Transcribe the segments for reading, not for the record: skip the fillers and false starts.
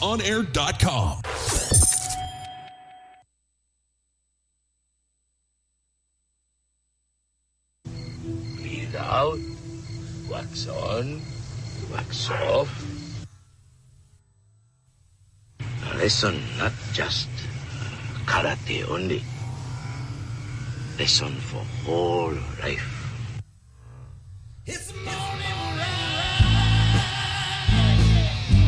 onair.com. Breathe out, wax on, wax off. A lesson not just karate only. Lesson for whole life. It's the morning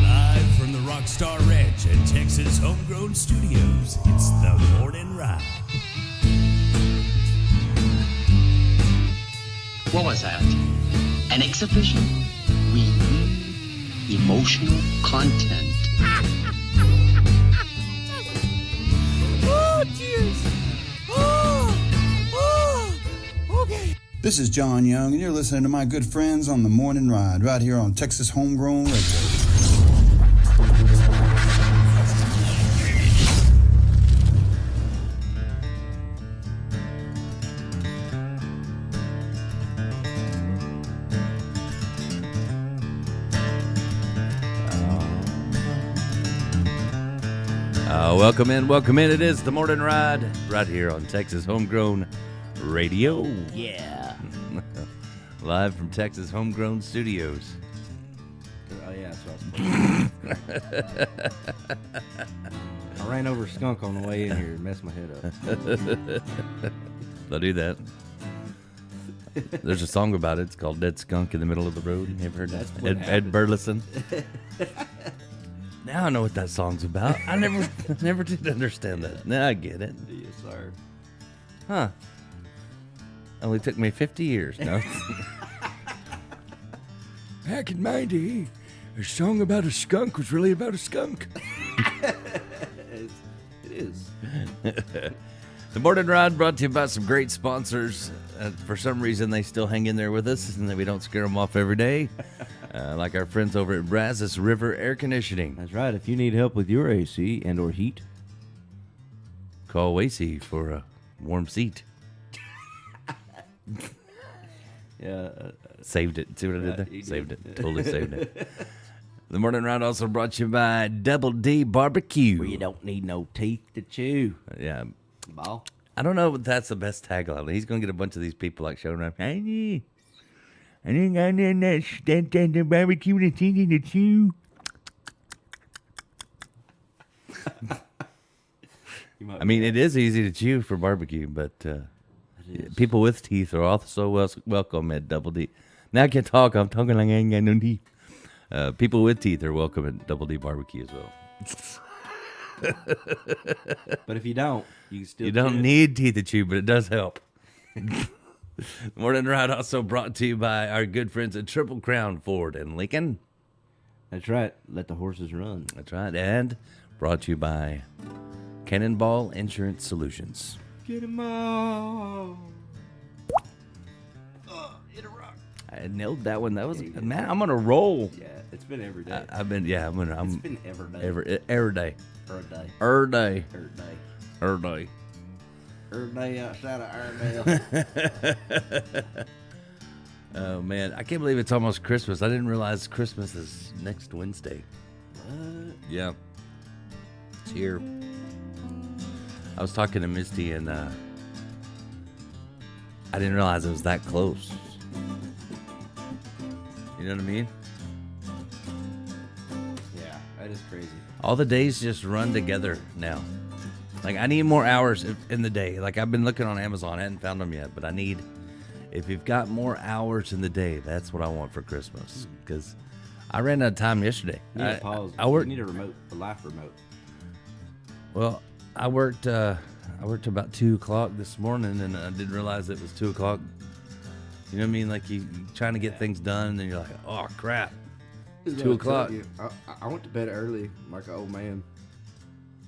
live from the Rockstar Ranch at Texas Homegrown Studios. It's the Morning Ride. What was that? An exhibition? We need emotional content. Oh, cheers! Okay. This is John Young, and you're listening to my good friends on The Morning Ride, right here on Texas Homegrown Radio. Welcome in. It is The Morning Ride, right here on Texas Homegrown Radio. Yeah. Live from Texas Homegrown Studios. Oh, yeah, that's what I ran over a skunk on the way in here and messed my head up. They'll do that. There's a song about it. It's called Dead Skunk in the Middle of the Road. You ever heard that? Ed Burleson. Now I know what that song's about. I never did understand that. Now I get it. Yes, sir. Huh. Only took me 50 years, no? Back in my day, a song about a skunk was really about a skunk. It is. The Morning Ride brought to you by some great sponsors. For some reason, they still hang in there with us, and we don't scare them off every day. Like our friends over at Brazos River Air Conditioning. That's right. If you need help with your AC and or heat, call Wacy for a warm seat. Yeah. Saved it. See what I did there? Saved it. Totally saved it. The Morning Ride also brought to you by Double D Barbecue. Where you don't need no teeth to chew. Yeah. Ball. I don't know if that's the best tagline. He's going to get a bunch of these people like showing up. Hey, I think I did that barbecue that's easy to chew. I mean, it is easy to chew for barbecue, but people with teeth are also welcome at Double D. Now I can talk. I'm talking like I ain't got no teeth. People with teeth are welcome at Double D Barbecue as well. But if you don't, you can still. You don't need teeth to chew, but it does help. Morning Ride also brought to you by our good friends at Triple Crown Ford in Lincoln. That's right. Let the horses run. That's right. And brought to you by Cannonball Insurance Solutions. Get 'em all. Hit a rock. I nailed that one. That was man. I'm on a roll. Yeah, it's been every day. I've been. Yeah, it's been every day. Every day. Every day. Every day. Every day. Every day. Every day outside of Iredale. Oh man, I can't believe it's almost Christmas. I didn't realize Christmas is next Wednesday. What? Yeah, it's here. I was talking to Misty and I didn't realize it was that close. You know what I mean? Yeah, that is crazy. All the days just run together now. Like, I need more hours in the day. Like, I've been looking on Amazon. I hadn't found them yet, but I need, if you've got more hours in the day, that's what I want for Christmas. Because I ran out of time yesterday. You need a pause. I worked. You need a life remote. Well, I worked about 2 o'clock this morning, and I didn't realize it was 2 o'clock. You know what I mean? Like, you trying to get things done, and then you're like, oh, crap. 2 o'clock. I went to bed early like an old man.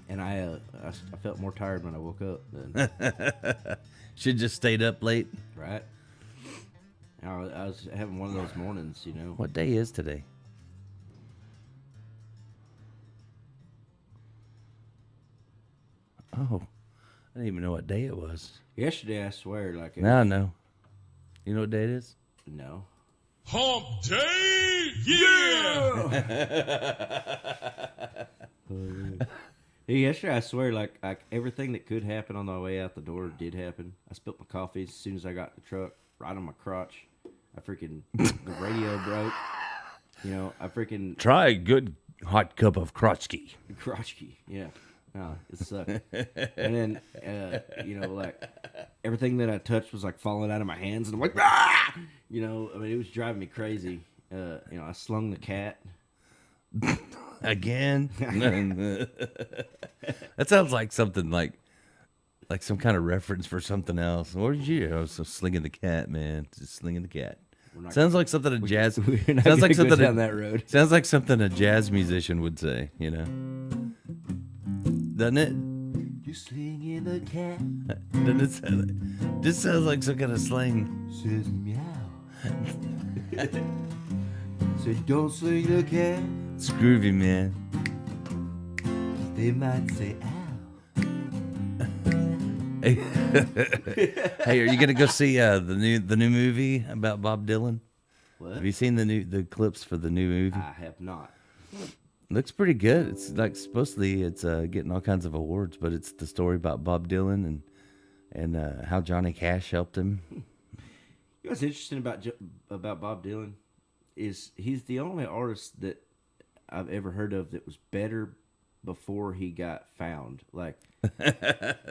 And I felt more tired when I woke up. Should just stayed up late. Right. I was having one of those mornings, you know. What day is today? Oh, I didn't even know what day it was. Yesterday, I swear, like. Now I know. You know what day it is? No. Hump Day! Yeah! Hey, yesterday, I swear, like everything that could happen on my way out the door did happen. I spilled my coffee as soon as I got in the truck, right on my crotch. The radio broke. You know, I freaking Try a good hot cup of crotchki. crotchkey. Yeah, no, it sucked. And then, you know, like everything that I touched was like falling out of my hands, and I'm like, ah! You know, I mean, it was driving me crazy. You know, I slung the cat. Again. That sounds like something like some kind of reference for something else. What did you? I was slinging the cat, man. Just slinging the cat. Sounds like something a jazz. We're not sounds like gonna go something down that road. Sounds like something a jazz musician would say. You know, doesn't it? You slinging the cat. Doesn't it sound like, this sounds like some kind of slang. Says meow. So don't sling the cat. It's groovy, man. They might say ow. Hey, are you gonna go see the new movie about Bob Dylan? What? Have you seen the clips for the new movie? I have not. Looks pretty good. It's like supposedly it's getting all kinds of awards, but it's the story about Bob Dylan and how Johnny Cash helped him. You know what's interesting about Bob Dylan is he's the only artist that I've ever heard of that was better before he got found. Like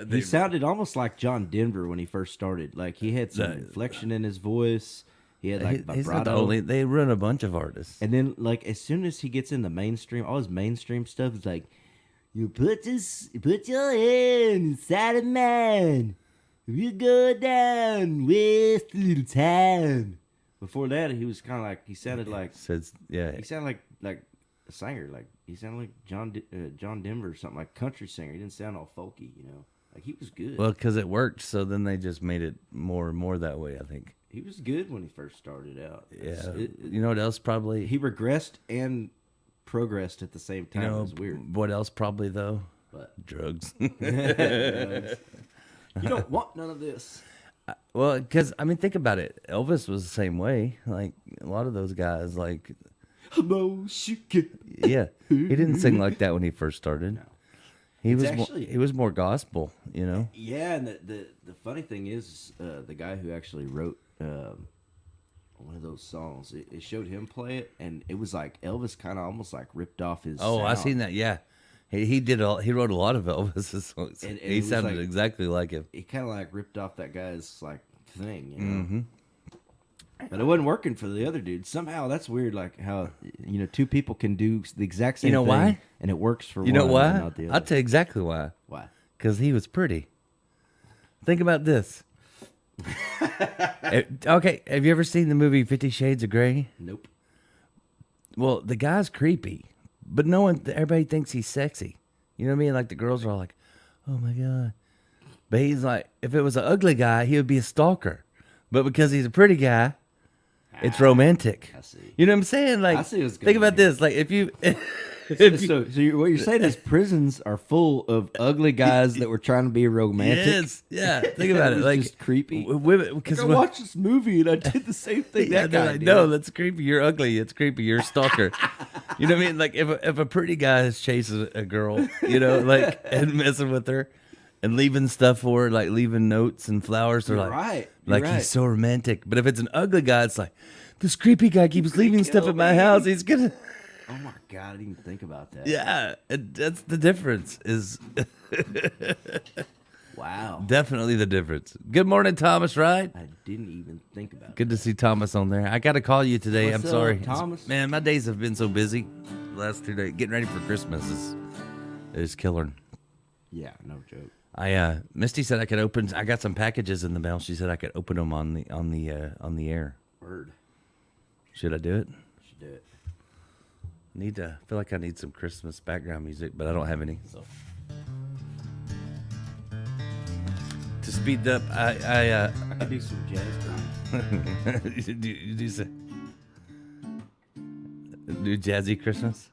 he sounded almost like John Denver when he first started. Like he had some inflection in his voice. He had like He's not the vibrato. only. They run a bunch of artists. And then like as soon as he gets in the mainstream, all his mainstream stuff is like, you put your hand inside of mine. We go down, waste a little time. Before that, he was kind of like he sounded like Says yeah. he sounded like a singer. Like he sounded like John Denver or something, like country singer. He didn't sound all folky, you know. Like he was good. Well, because it worked, so then they just made it more and more that way. I think. He was good when he first started out. Yeah. You know what else probably? He regressed and progressed at the same time. You know It was weird. what else probably though? But Drugs. you don't want none of this. Well, because I mean, think about it. Elvis was the same way. Like a lot of those guys, like yeah, he didn't sing like that when he first started. He was actually- he was more gospel, you know. Yeah, and the funny thing is, the guy who actually wrote one of those songs, it showed him play it, and it was like Elvis kind of almost like ripped off his. Oh, I sound. seen that. Yeah, he wrote a lot of Elvis's songs. And He it was sounded like- exactly like him. It kind of like ripped off that guy's like thing, you know. Mm-hmm. But it wasn't working for the other dude. Somehow that's weird. Like how two people can do the exact same. You know thing, why? And it works for You one. know why? And not the I'll other. tell you exactly why. Why? Because he was pretty. Think about this. Okay, have you ever seen the movie 50 Shades of Grey? Nope. Well, the guy's creepy, but everybody thinks he's sexy. You know what I mean? Like the girls are all like, "Oh my god," but he's like, if it was an ugly guy, he would be a stalker. But because he's a pretty guy, it's romantic. I see. You know what I'm saying? Like, I see what's think going about on here. this. Like, if you, So what you're saying is prisons are full of ugly guys that were trying to be romantic. yes, yeah. Think about It it. was Like just creepy. Women, because I watched this movie and I did the same thing yeah, that they're guy like, did. no, that's creepy. You're ugly. It's creepy. You're a stalker. You know what I mean? Like if a pretty guy is chasing a girl, you know, like and messing with her and leaving stuff for her, like leaving notes and flowers, they're You're like, right. You're like right. he's so romantic. But if it's an ugly guy, it's like this creepy guy keeps leaving stuff at my house. He's gonna. Oh my god, I didn't even think about that. Yeah, that's the difference. Is Wow. definitely the difference. Good morning, Thomas. Right. I didn't even think about Good to see Thomas on there. I got to call you today. What's I'm up, sorry, Thomas? Man, my days have been so busy. The last 2 days, getting ready for Christmas is killer. Yeah, no joke. Misty said I could open. I got some packages in the mail. She said I could open them on the air. Word. Should I do it? Should do it. Feel like I need some Christmas background music, but I don't have any. So to speed up, I could do some jazz. do jazzy Christmas.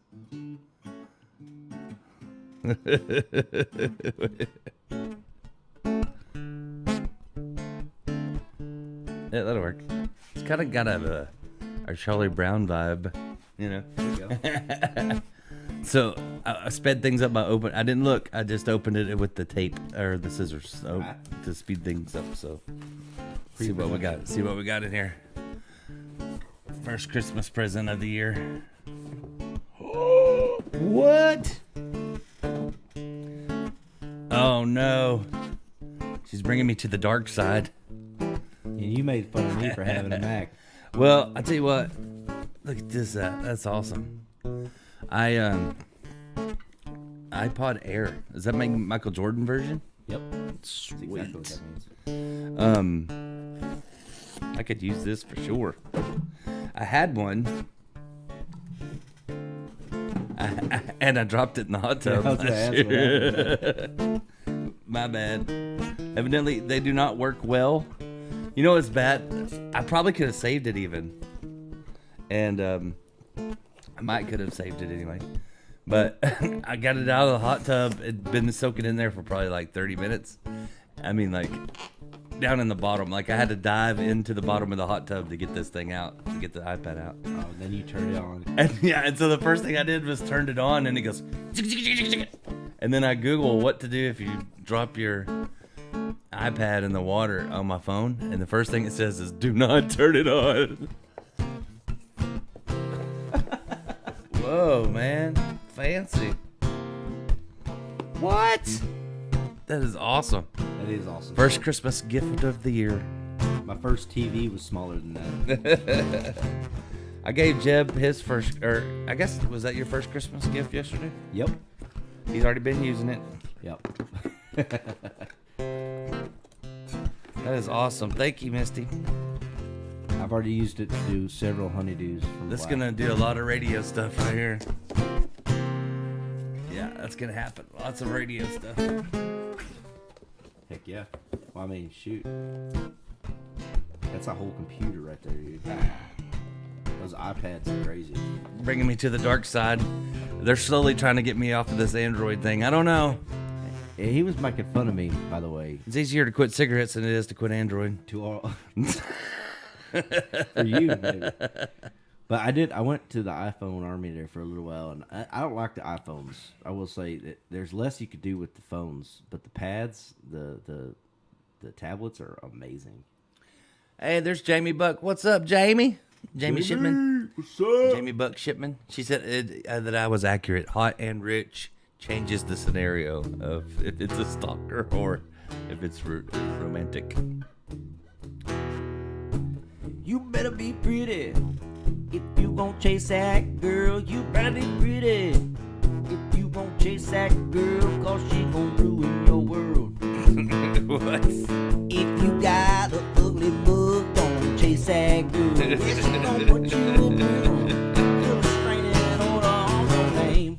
Yeah, that'll work. It's kind of got a Charlie Brown vibe, you know. There you go. So I sped things up by I didn't look. I just opened it with the tape or the scissors to speed things up. So see what we got. See what we got in here. First Christmas present of the year. What? Oh no. She's bringing me to the dark side. And you made fun of me for having a Mac. Well, I tell you what. Look at this. That's awesome. iPod Air. Is that my Michael Jordan version? Yep. Sweet. That's exactly what that means. I could use this for sure. I had one. And I dropped it in the hot tub. I was gonna ask what happened. My bad. Evidently, they do not work well. You know what's bad? I probably could have saved it even. And I might could have saved it anyway. But I got it out of the hot tub. It'd been soaking in there for probably like 30 minutes. I mean, like, down in the bottom. Like, I had to dive into the bottom of the hot tub to get this thing out, to get the iPad out. Oh, then you turn it on. And so the first thing I did was turned it on, and it goes... And then I Google what to do if you drop your iPad in the water on my phone. And the first thing it says is, do not turn it on. Whoa, man. Fancy. What? That is awesome. That is awesome. First Christmas gift of the year. My first TV was smaller than that. I gave Jeb his first, or I guess, was that your first Christmas gift yesterday? Yep. He's already been using it. Yep. That is awesome. Thank you, Misty. I've already used it to do several honeydews. This is going to do a lot of radio stuff right here. Yeah, that's going to happen. Lots of radio stuff. Heck yeah. Well, I mean, shoot. That's a whole computer right there, dude. Those iPads are crazy. Bringing me to the dark side. They're slowly trying to get me off of this Android thing. I don't know. Yeah, he was making fun of me, by the way. It's easier to quit cigarettes than it is to quit Android. To all for you, maybe. But I went to the iPhone army there for a little while, and I don't like the iPhones. I will say that there's less you could do with the phones, but the pads, the tablets are amazing. Hey, there's Jamie Buck. What's up, Jamie? Jamie Shipman. What's up? Jamie Buck Shipman. She said that I was accurate. Hot and rich changes the scenario of if it's a stalker or if it's romantic. You better be pretty. If you gon' chase that girl, you better be pretty. If you gon' chase that girl, cause she gon' ruin your world. What? If you got a ugly book, don't chase that girl. If she gon' put you in prison, you're a straining order on your name.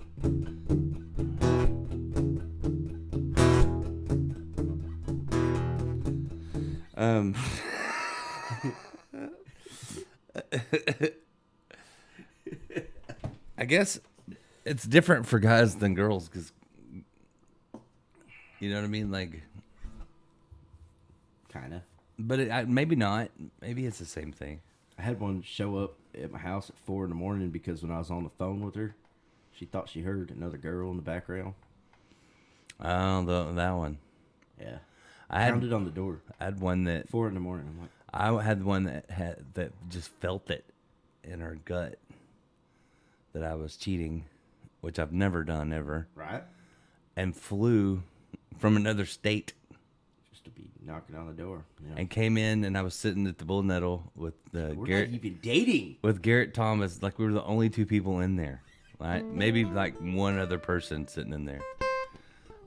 I guess it's different for guys than girls because, you know what I mean? Like, Kind of. but maybe not. Maybe it's the same thing. I had one show up at my house at 4 a.m. because when I was on the phone with her, she thought she heard another girl in the background. Oh, that one. Yeah. I had Pounded on the door. I had one that 4 a.m. I'm like, I had one that just felt it in her gut that I was cheating, which I've never done ever, right? and flew from another state Just to be knocking on the door. You know? and came in, and I was sitting at the Bull Nettle with We're Garrett not even dating. with Garrett Thomas. Like we were the only two people in there, right? Maybe like one other person sitting in there,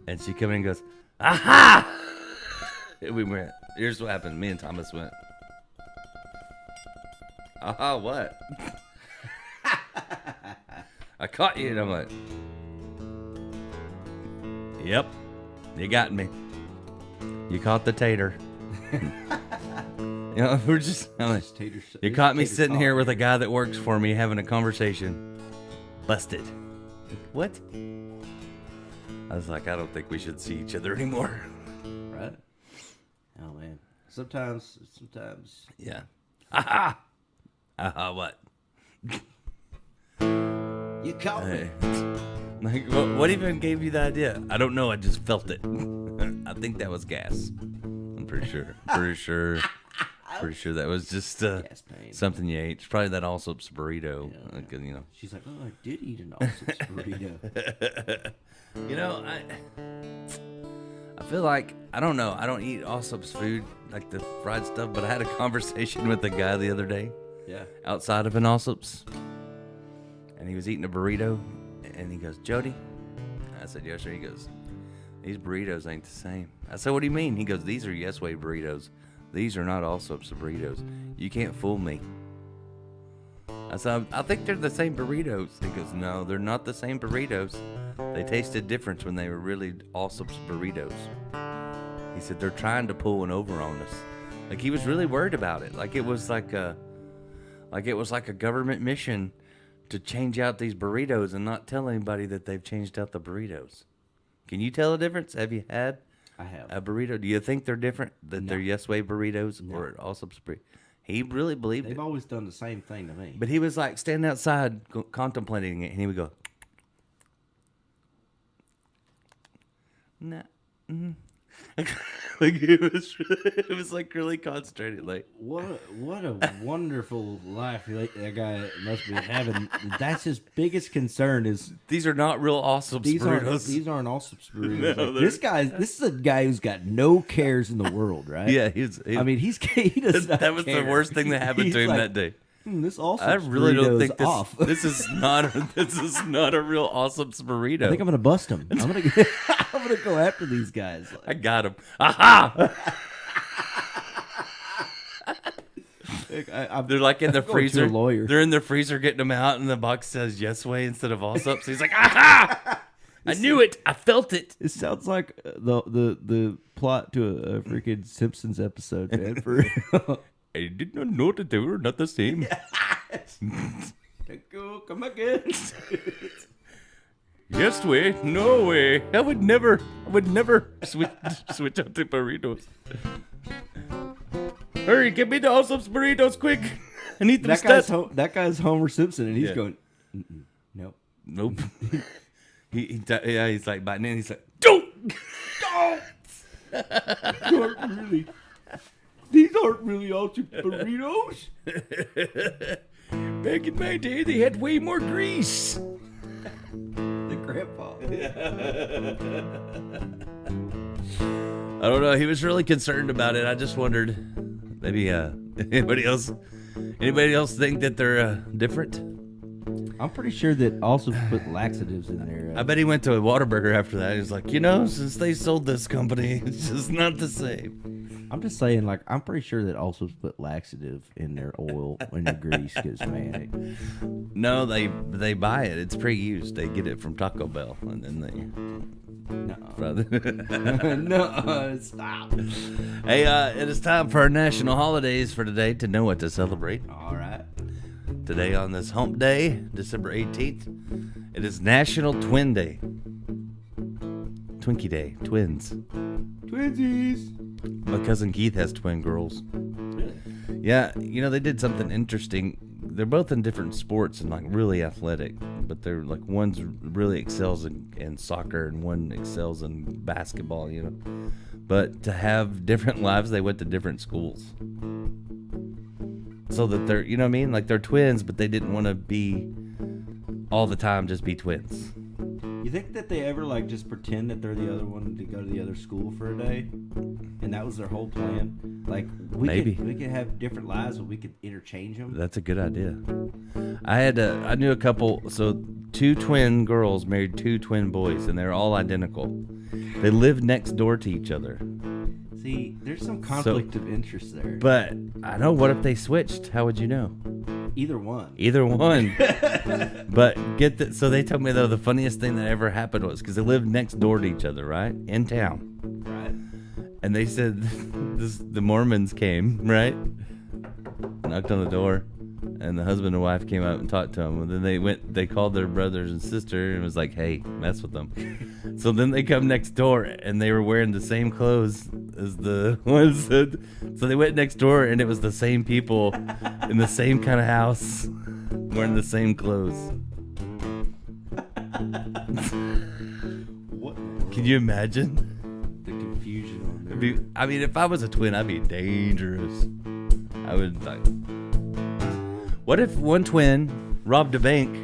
and she came in and goes, "Aha!" And we went. Here's what happened. Me and Thomas went, "Aha! What?" I caught you, and I'm like, "Yep, you got me. You caught the tater." You know, we're just. I'm like, you caught me sitting here with a guy that works for me having a conversation. Busted. What? I was like, I don't think we should see each other anymore. Right? Oh man. Sometimes. Yeah. Aha! Aha! What? You caught me. Like, what even gave you the idea? I don't know. I just felt it. I think that was gas. I'm pretty sure. Pretty sure that was just Gas pain. something you ate. It's probably that Allsup's burrito. Yeah. Like, you know. She's like, oh, I did eat an Allsup's burrito. You know, I feel like, I don't know. I don't eat Allsup's food, like the fried stuff, but I had a conversation with a guy the other day Yeah. outside of an Allsup's. And he was eating a burrito. And he goes, Jody? I said, yes, sir. He goes, these burritos ain't the same. I said, what do you mean? He goes, these are Yes Way burritos. These are not Allsup's burritos. You can't fool me. I said, I think they're the same burritos. He goes, no, they're not the same burritos. They tasted different when they were really Allsup's burritos. He said, they're trying to pull one over on us. Like, he was really worried about it. Like it was like a government mission to change out these burritos and not tell anybody that they've changed out the burritos. Can you tell a difference? Have you had I have. a burrito? Do you think they're different? That they're Yes Way burritos or Allsup's burritos? He really believed They've it. always done the same thing to me. But he was like standing outside contemplating it, and he would go, nah. Like it was like really concentrated. Like, What a wonderful life that guy must be having. That's his biggest concern is these are not real Allsup's burritos. these aren't Allsup's burritos. No, Like, this is a guy who's got no cares in the world, right? Yeah, he does not that was care. the worst thing that happened to He's him like, that day. This Allsup's I really don't think this, off. this is not a real Allsup's burrito. I think I'm gonna bust him. I'm gonna go after these guys. I got him. Aha! They're like in the going to freezer. a lawyer. They're in the freezer getting them out, and the box says Yes Way instead of Allsup's. He's like, aha! I knew it. I felt it. It sounds like the plot to a freaking Simpsons episode, man. For real. I did not know that they were not the same. Come again. Yes Way, no way. I would never switch out to burritos. Hurry, get me the Allsup's burritos quick. I need them That guy's Homer Simpson, and he's Yeah. going, nope. Nope. He's like biting in. He's like, don't. These aren't really Allsup's burritos. Back in my day, they had way more grease. The grandpa. I don't know. He was really concerned about it. I just wondered, maybe anybody else think that they're different? I'm pretty sure that Allsup's put laxatives in there. I bet he went to a Whataburger after that. He's like, since they sold this company, it's just not the same. I'm just saying, like, I'm pretty sure that Allsup's put laxative in their oil and their grease, because man, No, they buy it. It's pre-used. They get it from Taco Bell, and then they. no, stop. Hey, it is time for our national holidays for today to know what to celebrate. All right. Today on this hump day, December 18th, it is National Twin Day. Twinkie Day. Twins. Twinsies. My cousin Keith has twin girls. Really? Yeah, they did something interesting. They're both in different sports and like really athletic, but they're like one's really excels in soccer and one excels in basketball, But to have different lives, they went to different schools. So that they're, you know what I mean? Like they're twins, but they didn't want to be all the time just be twins. You think that they ever like just pretend that they're the other one to go to the other school for a day, and that was their whole plan? Like we could have different lives, but we could interchange them. That's a good idea. I knew a couple. So 2 twin girls married 2 twin boys, and they're all identical. They lived next door to each other. See, there's some conflict of interest there. But I know. What if they switched? How would you know? Either one. But get that. So they told me though the funniest thing that ever happened was because they lived next door to each other, right, in town. Right. And they said the Mormons came, right, knocked on the door, and the husband and wife came out and talked to them. And then they called their brothers and sister and was like, "Hey, mess with them." So then they come next door and they were wearing the same clothes as the ones that. So they went next door and it was the same people in the same kind of house wearing the same clothes. What? in the world? Can you imagine? The confusion on there. I mean, if I was a twin, I'd be dangerous. I would like. What if one twin robbed a bank,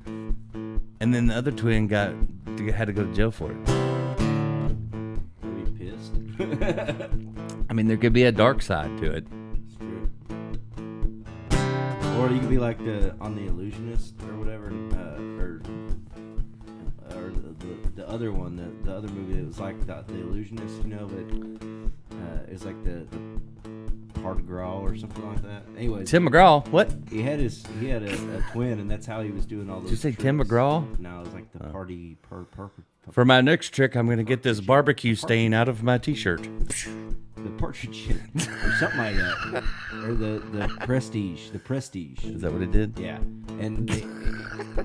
and then the other twin had to go to jail for it? I'd be pissed. I mean, there could be a dark side to it. It's true. Or you could be like on The Illusionist or whatever, or the other one, the other movie that was like the Illusionist, you know, but it was like the Part of Grawl or something like that. Anyways, Tim McGraw. What? he had a twin, and that's how he was doing all those. Did you say tricks. Tim McGraw? No, it was like the party For my next trick, I'm gonna get this barbecue stain out of my T-shirt. the Partridge Kid or something like that, or the Prestige. The Prestige. Is that what it did? Yeah, and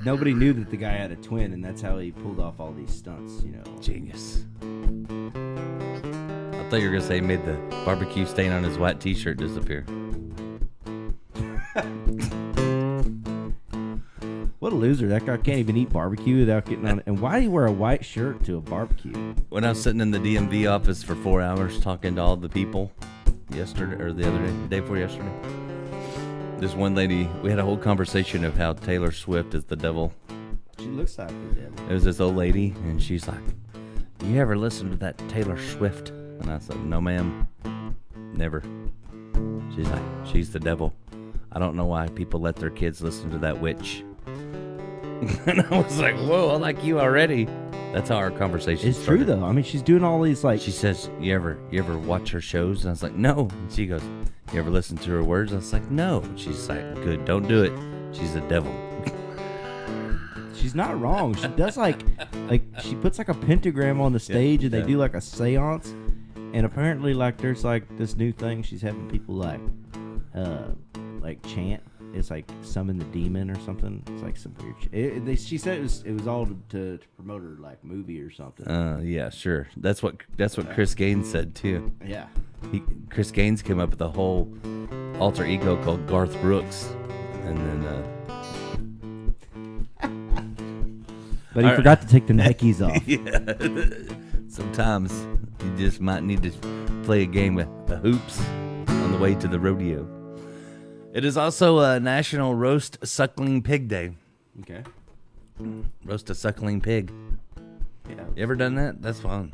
nobody knew that the guy had a twin, and that's how he pulled off all these stunts. You know, Genius. I thought you were gonna say he made the barbecue stain on his white T-shirt disappear. what a loser! That guy can't even eat barbecue without getting on it. And why do you wear a white shirt to a barbecue? When I was sitting in the DMV office for 4 hours talking to all the people yesterday or the other day, the day before yesterday, this one lady, we had a whole conversation of how Taylor Swift is the devil. She looks like the devil. It was this old lady, and she's like, "You ever listen to that Taylor Swift?" And I said, "No, ma'am, never." She's like, "She's the devil. I don't know why people let their kids listen to that witch." And I was like, "Whoa, I like you already." That's how our conversation It's started. true though. I mean, she's doing all these like. She says, you ever watch her shows?" And I was like, "No." And she goes, "You ever listen to her words?" I was like, "No." She's like, "Good, don't do it. She's a devil." She's not wrong. She does like she puts like a pentagram on the stage, and they do like a seance. And apparently, like there's like this new thing she's having people like chant. It's like summon the demon or something. It's like some weird. She said it was all to promote her like movie or something. Yeah, sure. That's what Chris Gaines said too. Yeah. Chris Gaines came up with a whole alter ego called Garth Brooks, and then But he forgot to take the Nikes off. sometimes you just might need to play a game with the hoops on the way to the rodeo. It is also a National Roast Suckling Pig Day. Okay. Roast a suckling pig. Yeah. You ever done that? That's fun.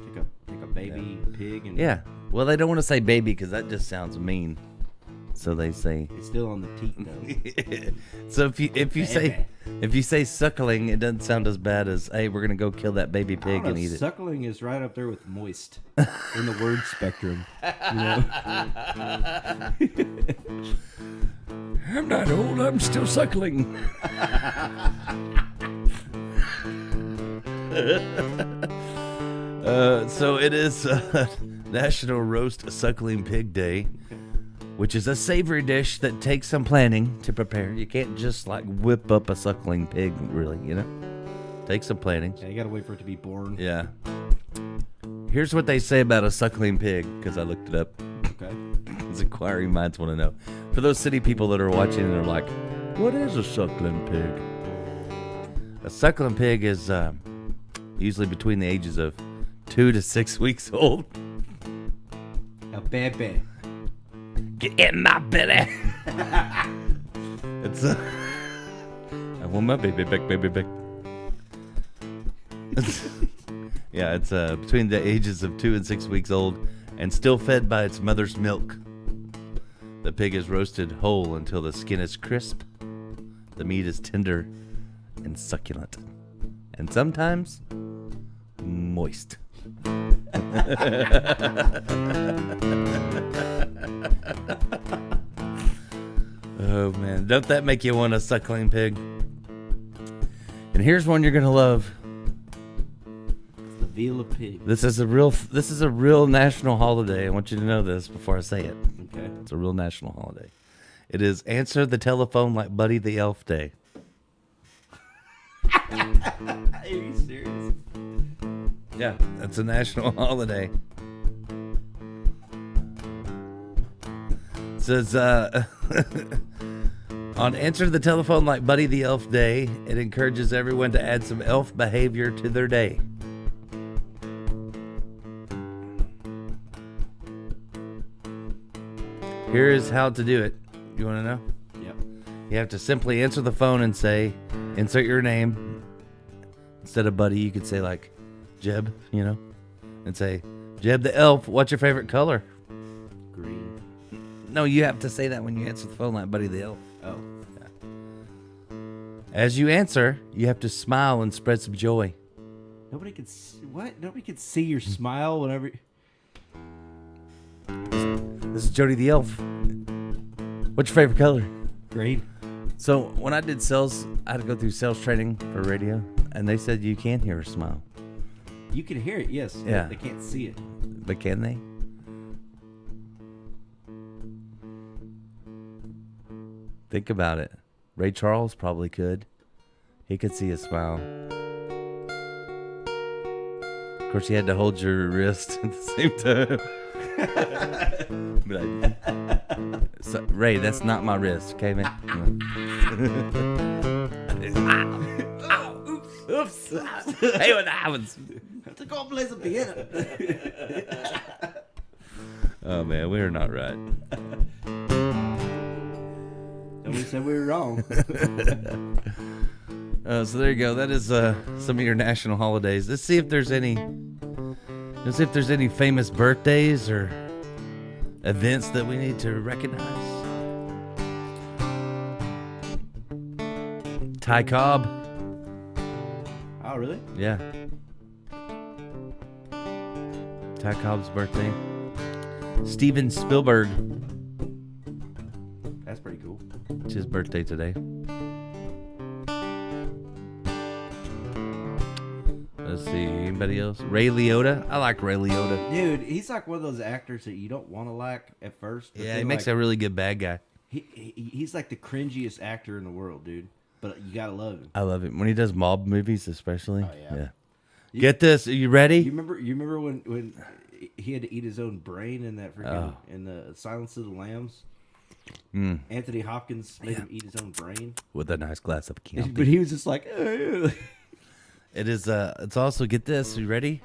Take a baby pig and Yeah. Well, they don't want to say baby because that just sounds mean. So they say. it's still on the teat though. So if you say suckling, it doesn't sound as bad as, hey, we're gonna go kill that baby pig and eat it. Suckling is right up there with moist in the word spectrum. You know? I'm not old. I'm still suckling. So it is National Roast Suckling Pig Day, which is a savory dish that takes some planning to prepare. You can't just like whip up a suckling pig, really, you know? Take some planning. Yeah, you gotta wait for it to be born. Yeah. Here's what they say about a suckling pig, because I looked it up. Okay. Because inquiring minds want to know. For those city people that are watching and are like, what is a suckling pig? A suckling pig is usually between the ages of 2 to 6 weeks old. A baby. Get in my belly. It's I want my baby back, baby back. Yeah, it's between the ages of 2 and 6 weeks old and still fed by its mother's milk. The pig is roasted whole until the skin is crisp, the meat is tender and succulent, and sometimes moist. Oh man, don't that make you want a suckling pig? And here's one you're gonna love. The veal of pig. This is a real national holiday. I want you to know this before I say it. Okay. It's a real national holiday. It is Answer the Telephone Like Buddy the Elf Day. Are you serious? Yeah, that's a national holiday. It says, On Answer the Telephone Like Buddy the Elf Day, it encourages everyone to add some elf behavior to their day. Here is how to do it. You want to know? Yep. You have to simply answer the phone and say, insert your name. Instead of Buddy, you could say like Jeb, you know, and say, Jeb the Elf, what's your favorite color? Green. No, you have to say that when you answer the phone like Buddy the Elf. Oh. As you answer, you have to smile and spread some joy. Nobody can what? Nobody can see your smile whenever. This is Jody the Elf. What's your favorite color? Green. So when I did sales, I had to go through sales training for radio, and they said you can hear her smile. You can hear it, yes. Yeah. They can't see it. But can they? Think about it. Ray Charles probably could. He could see a smile. Of course, he had to hold your wrist at the same time. Be like, so, Ray, that's not my wrist, okay, man? Oops. Hey, what happens? To go play some piano. Oh, man, we are not right. Nobody said we were wrong. So there you go. That is some of your national holidays. Let's see if there's any famous birthdays or events that we need to recognize. Ty Cobb. Oh, really? Yeah. Ty Cobb's birthday. Steven Spielberg. That's pretty cool. It's his birthday today. Let's see. Anybody else? Ray Liotta. I like Ray Liotta. Dude, he's like one of those actors that you don't want to like at first. But Yeah, he then, makes like, a really good bad guy. he's like the cringiest actor in the world, dude. But you gotta love him. I love it when he does mob movies, especially. Oh, yeah. Get this. Are you ready? You remember when he had to eat his own brain in that freaking in the Silence of the Lambs? Anthony Hopkins made him eat his own brain With a nice glass of Chianti. but he was just like It is. It's also, get this. You ready?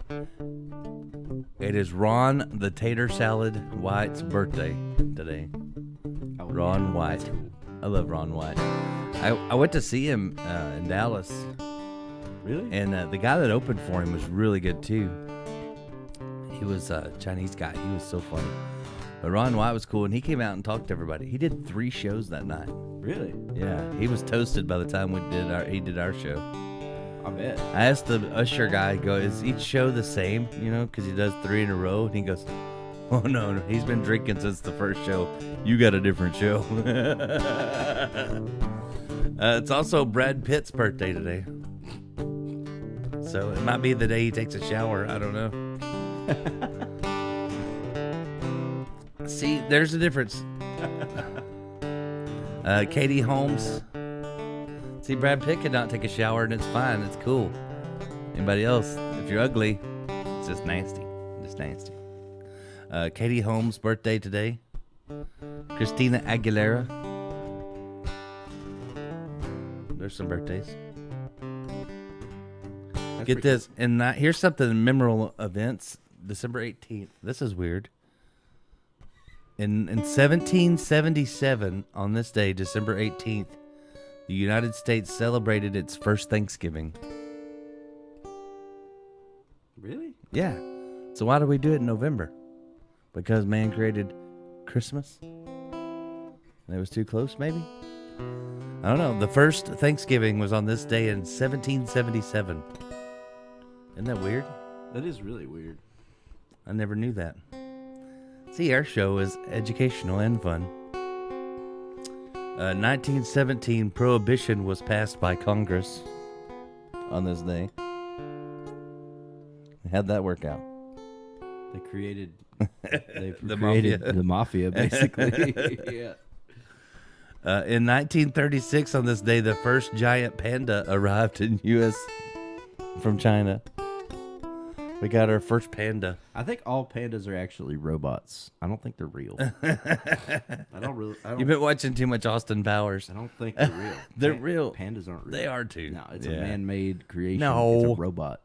It is Ron the Tater Salad White's birthday today. Ron White. I love Ron White. I went to see him in Dallas. Really? And the guy that opened for him was really good too. He was a Chinese guy. He was so funny. But Ron White was cool, and he came out and talked to everybody. He did 3 shows that night. Really? Yeah, he was toasted by the time he did our show. I bet. I asked the usher guy, is each show the same? You know, because he does 3 in a row. And he goes, oh, no, he's been drinking since the first show. You got a different show. It's also Brad Pitt's birthday today. So it might be the day he takes a shower. I don't know. See, there's a difference. Katie Holmes. See, Brad Pitt could not take a shower and it's fine. It's cool. Anybody else, if you're ugly, it's just nasty. Just nasty. Katie Holmes' birthday today. Christina Aguilera. There's some birthdays. Get this. And here's something memorable events. December 18th. This is weird. In 1777, on this day, December 18th, the United States celebrated its first Thanksgiving. Really? Yeah. So why do we do it in November? Because man created Christmas? And it was too close, maybe? I don't know. The first Thanksgiving was on this day in 1777. Isn't that weird? That is really weird. I never knew that. See, our show is educational and fun. 1917, Prohibition was passed by Congress on this day. How'd that work out? They created The mafia, basically. Yeah. In 1936, on this day, the first giant panda arrived in U.S. from China. We got our first panda. I think all pandas are actually robots. I don't think they're real. I don't You've been watching too much Austin Powers. I don't think they're real. They're real. Pandas aren't real. They are too. No, it's a Yeah. man-made creation. No. It's a robot.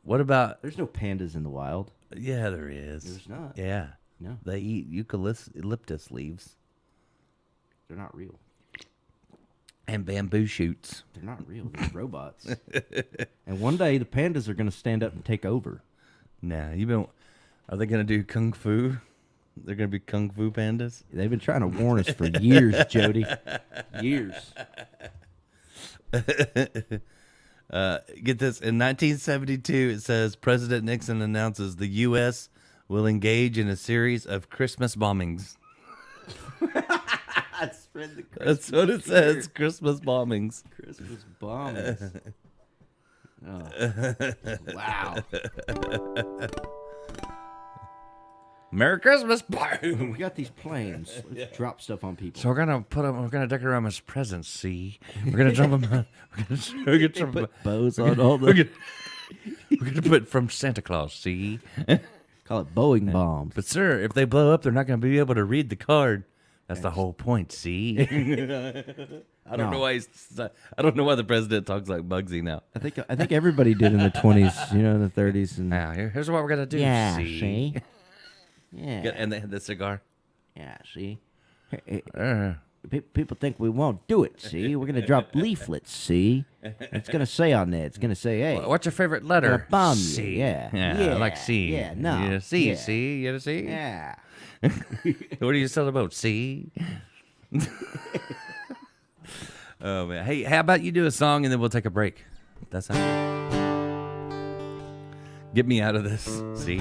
What about? There's no pandas in the wild. Yeah, there is. There's not. Yeah. No. They eat eucalyptus leaves They're not real. and bamboo shoots. They're not real. They're robots. And one day the pandas are going to stand up and take over. Nah, are they gonna do kung fu? They're gonna be kung fu pandas. They've been trying to warn us for years, Jody. Years. Get this. In 1972, it says President Nixon announces the U.S. will engage in a series of Christmas bombings. That's what it says. Christmas bombings. Christmas bombs. Oh. Wow. Merry Christmas. We got these planes. Let's drop stuff on people. So we're gonna decorate them as presents. See, we're gonna drop them. We're gonna drop Put bows on all the. we're gonna put from Santa Claus. See, Call it Boeing bombs. but sir, if they blow up, they're not gonna be able to read the card. That's the whole point. See, I don't know why I don't know why the president talks like Bugsy now. I think everybody did in the 20s, in the 30s, and Now here's what we're gonna do. yeah, see, see, yeah, and the cigar. yeah, see. Uh, People think we won't do it. See, we're gonna drop leaflets. See, it's gonna say on there. It's gonna say, "Hey, What's your favorite letter? gonna bomb you." C. Yeah. I like C. Yeah, no. Yeah, C. Yeah. C. You know C. yeah." What are you selling about? C. Oh man. Hey, how about you do a song and then we'll take a break? That's how. Get me out of this. See.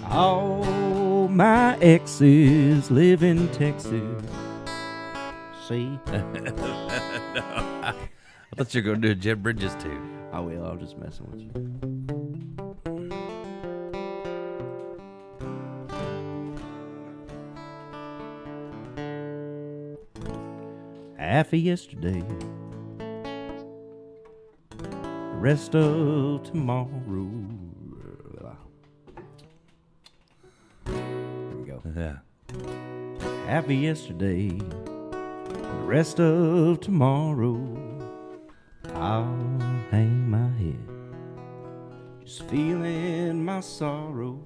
All my exes live in Texas. See, I thought you were going to do a Jeb Bridges too. I will. I'm just messing with you. Half of yesterday, the rest of tomorrow. There we go. Yeah. Half of yesterday, the rest of tomorrow. I'll hang my head, just feeling my sorrow.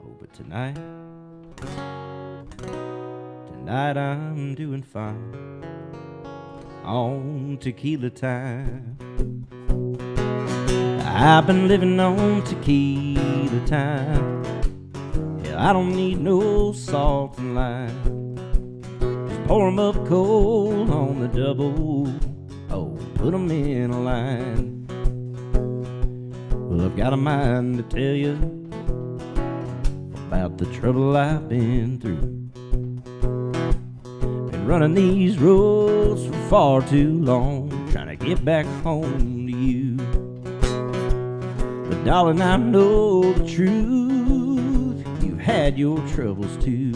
Oh, but tonight I'm doing fine on tequila time. I've been living on tequila time. Yeah, I don't need no salt and lime. Just pour 'em up cold on the double. Oh, put 'em in a line. Well, I've got a mind to tell you about the trouble I've been through. Been running these roads for far too long, trying to get back home to you. But darling, I know the truth. You've had your troubles too.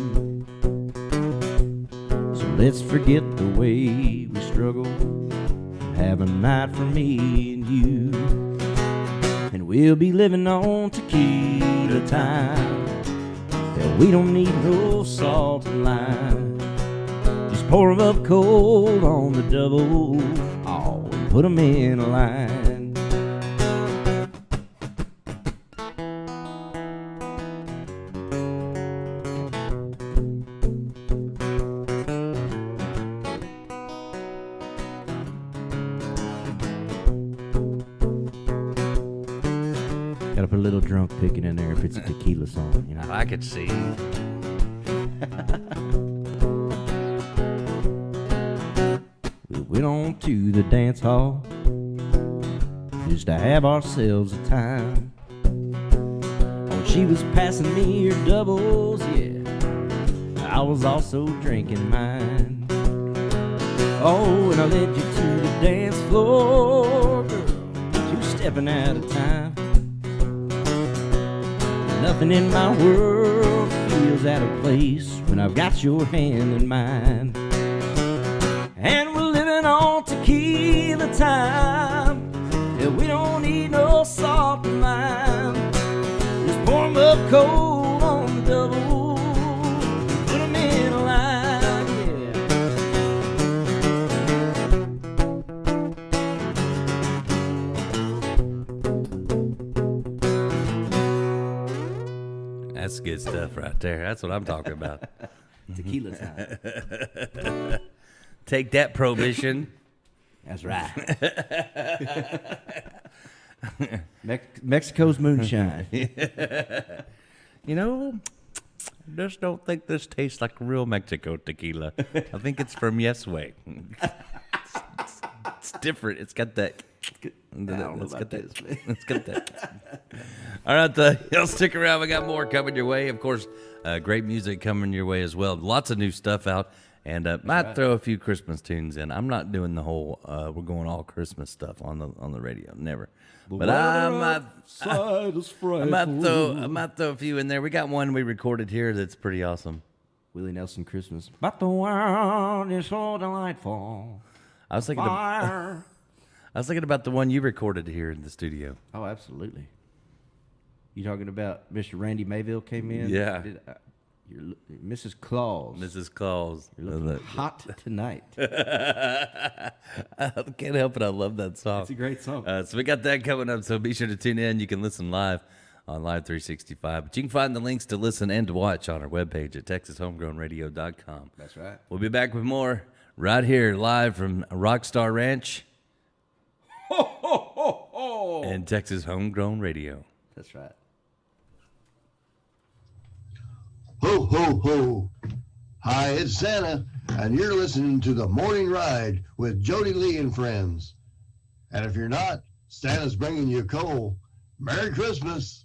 So let's forget the way we struggle. Have a night for me and you, and we'll be living on tequila time. Yeah, we don't need no salt and lime. Just pour 'em up cold on the double. Oh, and put 'em in a line. Gotta put a little drunk picking in there if it's a tequila song, I could see. We went on to the dance hall just to have ourselves a time. Oh, she was passing me her doubles, yeah. I was also drinking mine. Oh, and I led you to the dance floor, girl, 2 stepping at a time. Nothing in my world feels out of place when I've got your hand in mine. And we're living on tequila time. Yeah, we don't need no salt in mine. coal on the double. Put 'em in a line, yeah. That's good stuff right there. That's what I'm talking about. Tequila time. Take that, Prohibition. That's right. Mexico's moonshine. You know, I just don't think this tastes like real Mexico tequila. I think it's from Yes Way. It's different. It's got that. It's got that. It's got that. All right, y'all stick around. We got more coming your way. Of course, great music coming your way as well. Lots of new stuff out. And might throw a few Christmas tunes in. I'm not doing the whole we're going all Christmas stuff on the radio. Never. But I might throw a few in there. We got one we recorded here that's pretty awesome. Willie Nelson Christmas. But the world is so delightful. I was thinking about the one you recorded here in the studio. Oh, absolutely. You talking about Mr. Randy Mayville came in? Yeah. You're Mrs. Claus. Mrs. Claus. You're looking hot tonight. I can't help it. I love that song. It's a great song. So we got that coming up. So be sure to tune in. You can listen live on Live 365. But you can find the links to listen and to watch on our webpage at TexasHomegrownRadio.com. That's right. We'll be back with more right here live from Rockstar Ranch and Texas Homegrown Radio. That's right. Ho, ho, ho. Hi, it's Santa, and you're listening to The Morning Ride with Jody Lee and friends. And if you're not, Santa's bringing you coal. Merry Christmas.